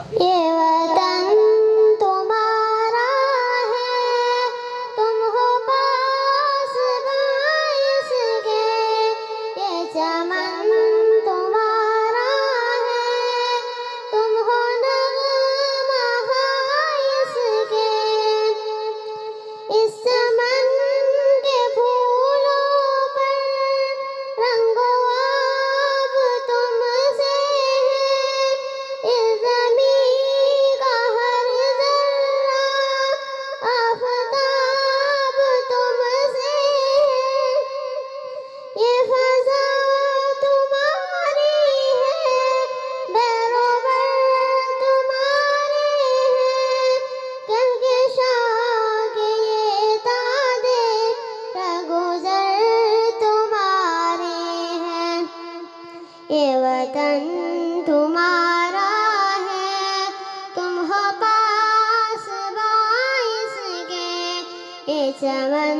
یہ وطن تمہارا ہے، تم ہو پاس باعث کے، یہ چمن تمہارا ہے، تم ہو نغمہ خائص کے، اس چمن کے پھولوں پر رنگ و آب تم سے ہے، اس زمین کا ہر ذرہ آفتاب تم سے ہے، یہ فضا تمہاری ہے، بحر و بر تمہارے ہیں، کہکشاں کے یہ تادے رہگزر تمہارے ہیں، یہ وطن تمہارا ہے، تم ہو پاس باعث کے، یہ چمن